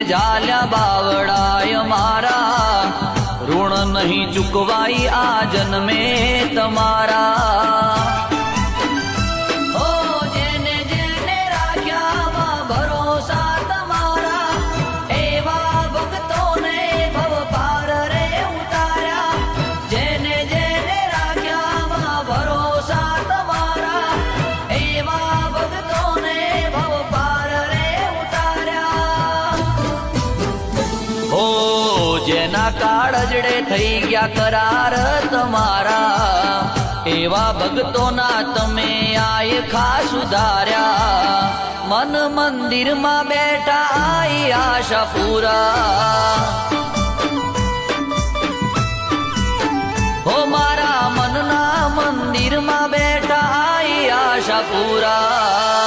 ઝાલ્યા બાવડાય મારા, ઋણ નહીં ચૂકવાઈ આ જન્મે તમારા. જેના કાળજડે થઈ ગયા કરાર તમારા, એવા ભક્તોના તમે આય ખાસ સુધાર્યા. મન મંદિરમાં બેઠા આઈ આશા પૂરા. હો મારા મનના મંદિરમાં બેઠા આઈ આશા પૂરા.